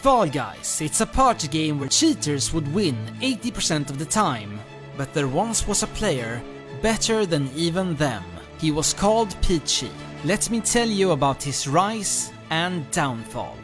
Fall Guys, it's a party game where cheaters would win 80% of the time. But there once was a player better than even them. He was called Peachy. Let me tell you about his rise and downfall.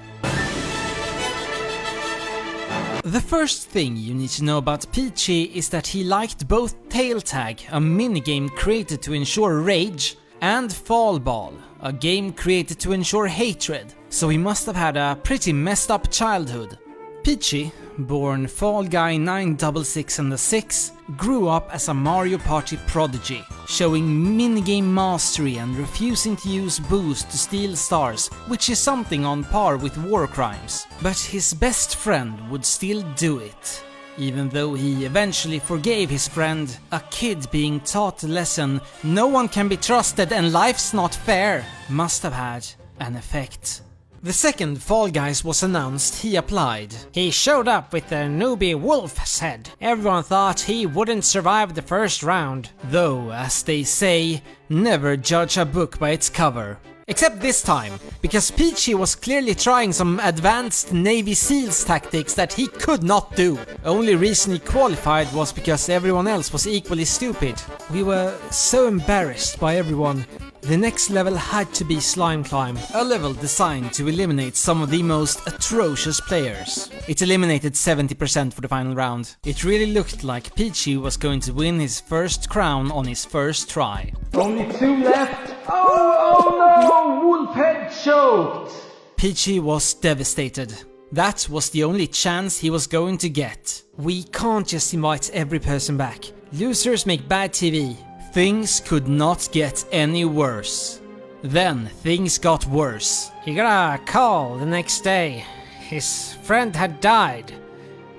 The first thing you need to know about Peachy is that he liked both Tail Tag, a minigame created to ensure rage, and Fall Ball, a game created to ensure hatred, so he must have had a pretty messed up childhood. Peachy, born Fall Guy 966 grew up as a Mario Party prodigy, showing minigame mastery and refusing to use boost to steal stars, which is something on par with war crimes. But his best friend would still do it. Even though he eventually forgave his friend, a kid being taught the lesson no one can be trusted and life's not fair must have had an effect. The second Fall Guys was announced, he applied. He showed up with a newbie wolf's head. Everyone thought he wouldn't survive the first round. Though, as they say, never judge a book by its cover. Except this time, because Peachy was clearly trying some advanced Navy SEALs tactics that he could not do. Only reason he qualified was because everyone else was equally stupid. We were so embarrassed by everyone. The next level had to be Slime Climb, a level designed to eliminate some of the most atrocious players. It eliminated 70% for the final round. It really looked like Peachy was going to win his first crown on his first try. Only 2 left. Oh no! Wolfhead choked! Peachy was devastated. That was the only chance he was going to get. We can't just invite every person back. Losers make bad TV. Things could not get any worse. Then things got worse. He got a call the next day. His friend had died.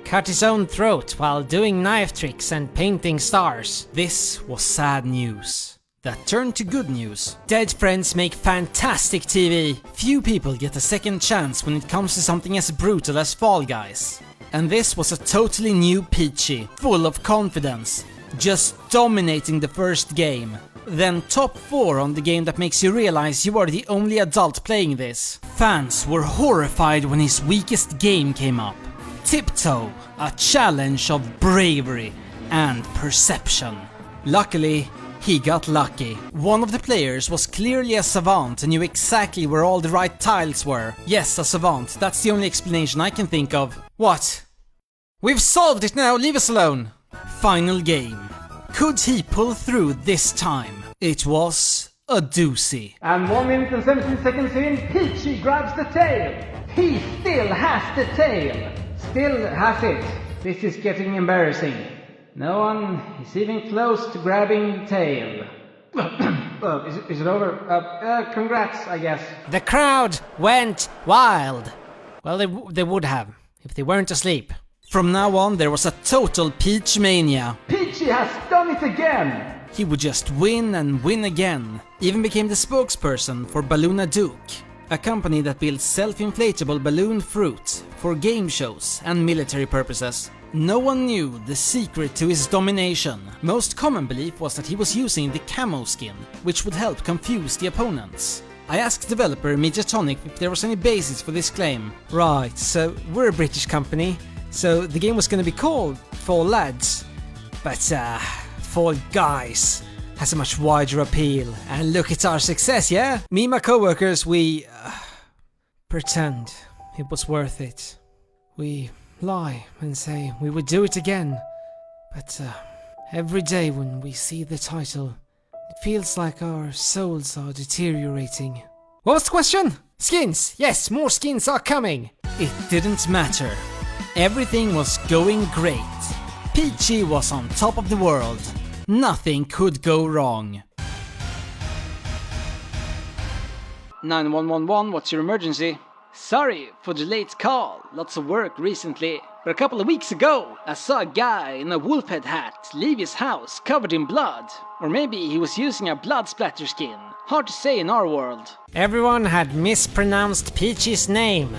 Cut his own throat while doing knife tricks and painting stars. This was sad news. That turned to good news. Dead friends make fantastic TV. Few people get a second chance when it comes to something as brutal as Fall Guys. And this was a totally new Peachy, full of confidence. Just dominating the first game. Then top 4 on the game that makes you realize you are the only adult playing this. Fans were horrified when his weakest game came up. Tiptoe, a challenge of bravery and perception. Luckily, he got lucky. One of the players was clearly a savant and knew exactly where all the right tiles were. Yes, a savant, that's the only explanation I can think of. What? We've solved it now, leave us alone! Final game. Could he pull through this time? It was a doozy. And 1 minute and 17 seconds in, Peachy grabs the tail. He still has the tail. Still has it. This is getting embarrassing. No one is even close to grabbing the tail. Is it over? Congrats, I guess. The crowd went wild. Well, they would have, if they weren't asleep. From now on, there was a total Peach mania. Peachy has done it again! He would just win and win again. Even became the spokesperson for Balluna Duke, a company that builds self-inflatable balloon fruit for game shows and military purposes. No one knew the secret to his domination. Most common belief was that he was using the camo skin, which would help confuse the opponents. I asked developer Mediatonic if there was any basis for this claim. Right, so we're a British company. So the game was going to be called Fall Lads, but Fall Guys has a much wider appeal. And look, it's our success, yeah? Me and my co-workers, we pretend it was worth it. We lie and say we would do it again. But every day when we see the title, it feels like our souls are deteriorating. What was the question? Skins! Yes, more skins are coming! It didn't matter. Everything was going great. Peachy was on top of the world. Nothing could go wrong. 9111, what's your emergency? Sorry for the late call. Lots of work recently. But a couple of weeks ago, I saw a guy in a wolf head hat leave his house covered in blood. Or maybe he was using a blood splatter skin. Hard to say in our world. Everyone had mispronounced Peachy's name.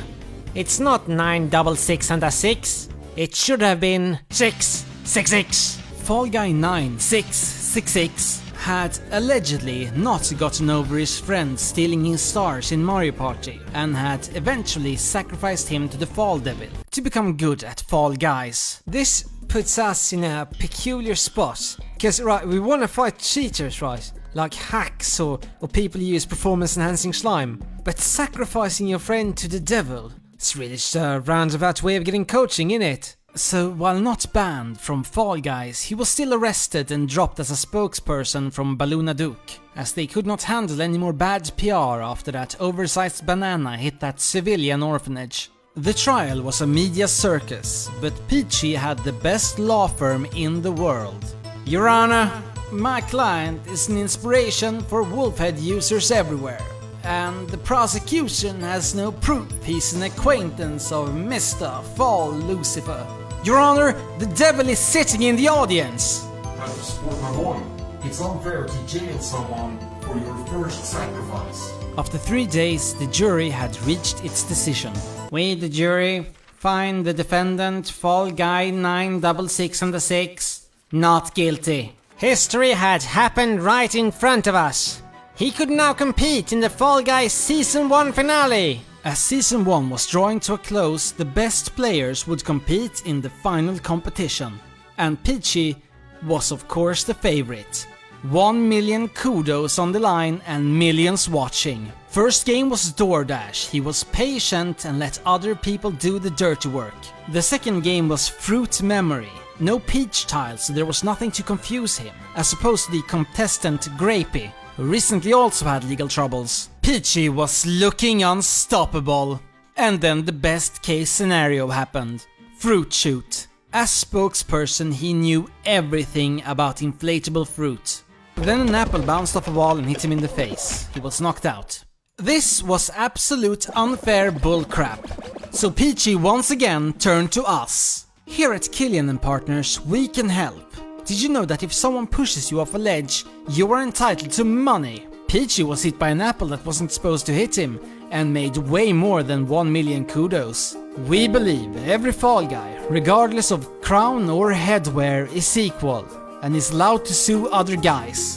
It's not 966. It should have been 666. Fall Guy 9666 had allegedly not gotten over his friend stealing his stars in Mario Party and had eventually sacrificed him to the Fall Devil to become good at Fall Guys. This puts us in a peculiar spot, because right, we want to fight cheaters, right? Like hacks or people who use performance enhancing slime. But sacrificing your friend to the devil, it's really just a roundabout way of getting coaching, innit? So while not banned from Fall Guys, he was still arrested and dropped as a spokesperson from Baluna Duke, as they could not handle any more bad PR after that oversized banana hit that civilian orphanage. The trial was a media circus, but Peachy had the best law firm in the world. Your Honor, my client is an inspiration for Wolfhead users everywhere, and the prosecution has no proof he's an acquaintance of Mr. Fall Lucifer. Your Honor, the devil is sitting in the audience! I have to support my boy. It's unfair to jail someone for your first sacrifice. After 3 days, the jury had reached its decision. We, the jury, find the defendant, Fall Guy 9666, not guilty. History had happened right in front of us. He could now compete in the Fall Guys Season 1 finale. As Season 1 was drawing to a close, the best players would compete in the final competition. And Peachy was of course the favorite. 1 million kudos on the line and millions watching. First game was DoorDash. He was patient and let other people do the dirty work. The second game was Fruit Memory. No peach tiles, so there was nothing to confuse him, as opposed to the contestant Grapey, who recently also had legal troubles. Peachy was looking unstoppable. And then the best case scenario happened. Fruit Shoot. As spokesperson, he knew everything about inflatable fruit. Then an apple bounced off a wall and hit him in the face. He was knocked out. This was absolute unfair bullcrap. So Peachy once again turned to us. Here at Killian and Partners, we can help. Did you know that if someone pushes you off a ledge, you are entitled to money? Peachy was hit by an apple that wasn't supposed to hit him and made way more than 1 million kudos. We believe every Fall Guy, regardless of crown or headwear, is equal and is allowed to sue other guys.